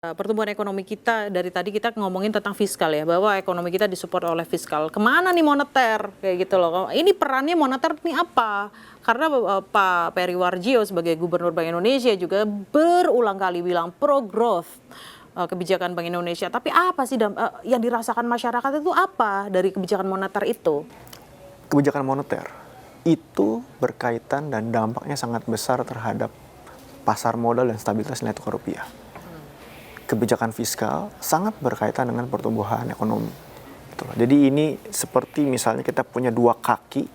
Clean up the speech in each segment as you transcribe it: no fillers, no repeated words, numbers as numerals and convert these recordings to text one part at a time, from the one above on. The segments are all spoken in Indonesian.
Pertumbuhan ekonomi kita dari tadi kita ngomongin tentang fiskal ya, bahwa ekonomi kita disupport oleh fiskal. Kemana nih moneter? Kayak gitu loh. Ini perannya moneter nih apa? Karena Pak Peri Warjio sebagai Gubernur Bank Indonesia juga berulang kali bilang pro growth kebijakan Bank Indonesia. Tapi apa sih yang dirasakan masyarakat itu apa dari kebijakan moneter itu? Kebijakan moneter itu berkaitan dan dampaknya sangat besar terhadap pasar modal dan stabilitas nilai tukar rupiah. Kebijakan fiskal sangat berkaitan dengan pertumbuhan ekonomi. Gitu loh. Jadi ini seperti misalnya kita punya dua kaki,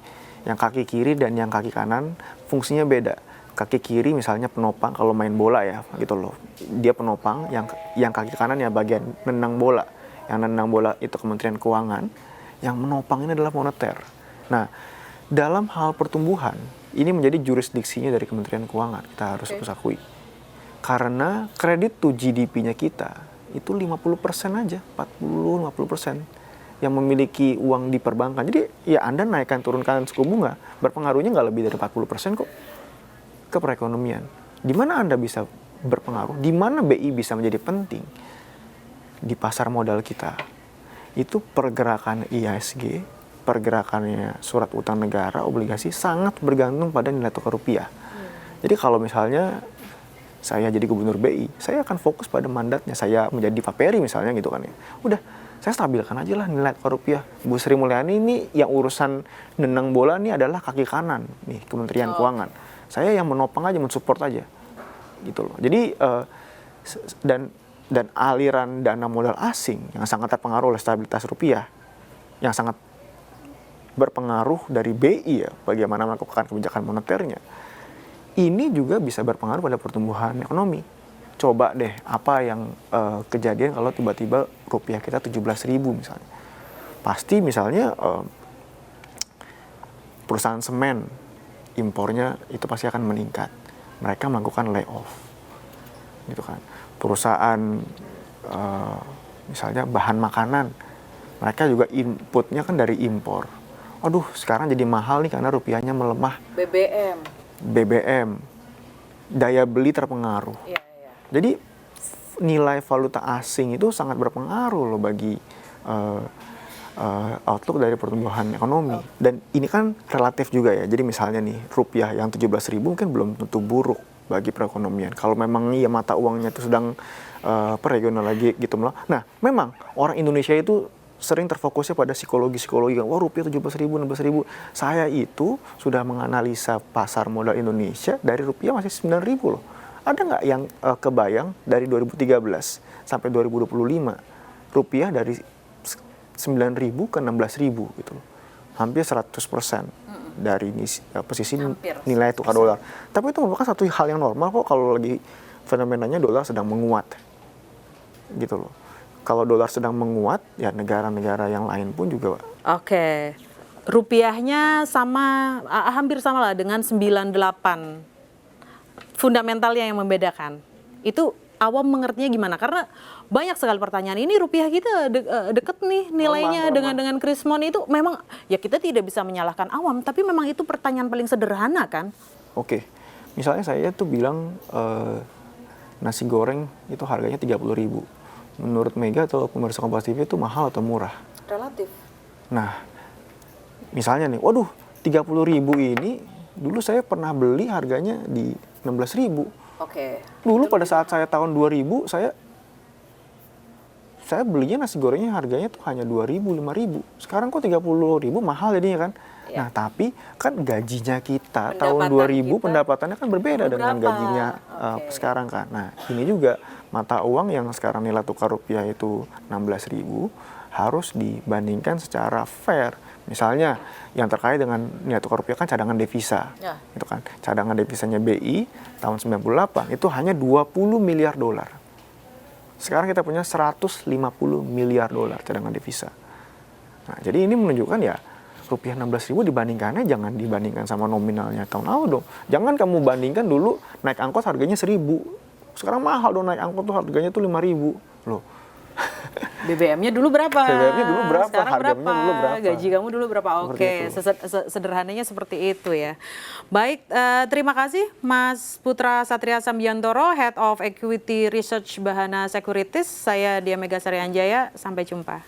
yang kaki kiri dan yang kaki kanan fungsinya beda. Kaki kiri misalnya penopang kalau main bola ya, gitu loh. Dia penopang, yang kaki kanan ya bagian nendang bola. Yang nendang bola itu Kementerian Keuangan, yang menopang ini adalah moneter. Nah, dalam hal pertumbuhan, ini menjadi jurisdiksinya dari Kementerian Keuangan, kita harus akui. Karena kredit to GDP-nya kita itu 50% aja, 40-50% yang memiliki uang di perbankan. Jadi ya Anda naikkan turunkan suku bunga, berpengaruhnya nggak lebih dari 40% kok ke perekonomian. Di mana Anda bisa berpengaruh, di mana BI bisa menjadi penting di pasar modal kita. Itu pergerakan IHSG, pergerakannya surat utang negara, obligasi sangat bergantung pada nilai tukar rupiah. Jadi kalau misalnya saya jadi gubernur BI, saya akan fokus pada mandatnya. Saya menjadi Pak Peri misalnya gitu kan ya. Udah, saya stabilkan aja lah nilai tukar rupiah. Bu Sri Mulyani ini yang urusan nendang bola ini adalah kaki kanan nih Kementerian Keuangan. Saya yang menopang aja, mensupport aja. Gitu loh. Jadi dan aliran dana modal asing yang sangat terpengaruh oleh stabilitas rupiah, yang sangat berpengaruh dari BI ya, bagaimana melakukan kebijakan moneternya. Ini juga bisa berpengaruh pada pertumbuhan ekonomi. Coba deh apa yang kejadian kalau tiba-tiba rupiah kita 17.000 misalnya. Pasti misalnya perusahaan semen impornya itu pasti akan meningkat. Mereka melakukan layoff. Gitu kan. Perusahaan misalnya bahan makanan, mereka juga inputnya kan dari impor. Aduh, sekarang jadi mahal nih karena rupiahnya melemah. BBM, daya beli terpengaruh. Jadi nilai valuta asing itu sangat berpengaruh loh bagi outlook dari pertumbuhan ekonomi. Dan ini kan relatif juga ya. Jadi misalnya nih rupiah yang 17.000 mungkin belum tentu buruk bagi perekonomian. Kalau memang ya mata uangnya itu sedang regional lagi gitu loh. Nah, memang orang Indonesia itu sering terfokusnya pada psikologi-psikologi. Wah, rupiah 17.000, 16.000. Saya itu sudah menganalisa pasar modal Indonesia dari rupiah masih 9.000 loh. Ada nggak yang kebayang dari 2013 sampai 2025 rupiah dari 9.000 ke 16.000 gitu loh. Hampir 100% dari posisi nilai tukar dolar. Tapi itu merupakan satu hal yang normal kok kalau lagi fenomenanya dolar sedang menguat. Gitu loh. Kalau dolar sedang menguat, ya negara-negara yang lain pun juga. Oke, rupiahnya sama, hampir sama lah dengan 98. Fundamentalnya yang membedakan. Itu awam mengertinya gimana? Karena banyak sekali pertanyaan. Ini rupiah kita deket nih nilainya dengan Krismon itu. Memang ya kita tidak bisa menyalahkan awam, tapi memang itu pertanyaan paling sederhana kan? Oke, misalnya saya tuh bilang nasi goreng itu harganya 30.000. Menurut Mega atau pemirsa Kompas TV itu mahal atau murah? Relatif. Nah, misalnya nih, waduh 30.000 ini dulu saya pernah beli harganya di 16.000. Oke. Dulu pada saat saya tahun 2000 saya belinya nasi gorengnya harganya tuh hanya 2.000, 5.000. Sekarang kok 30.000 mahal jadinya kan? Ya. Nah, tapi kan gajinya kita tahun 2000 pendapatannya kan berbeda dengan gajinya sekarang kan. Nah, ini juga mata uang yang sekarang nilai tukar rupiah itu 16.000 harus dibandingkan secara fair. Misalnya yang terkait dengan nilai tukar rupiah kan cadangan devisa. Ya. Itu kan. Cadangan devisanya BI tahun 98 itu hanya 20 miliar dolar. Sekarang kita punya 150 miliar dolar cadangan devisa. Nah, jadi ini menunjukkan ya rupiah 16.000 dibandingkannya jangan dibandingkan sama nominalnya tahun lalu dong. Jangan kamu bandingkan dulu naik angkot harganya 1.000. Sekarang mahal dong naik angkot tuh harganya tuh 5.000 loh. BBM-nya dulu berapa? BBM-nya dulu berapa? Sekarang Harganya dulu berapa? Gaji kamu dulu berapa? Seperti Oke, itu. sederhananya seperti itu ya. Baik, terima kasih Mas Putra Satria Sambiantoro, Head of Equity Research Bahana Securities. Saya Dia Megasari Anjaya, sampai jumpa.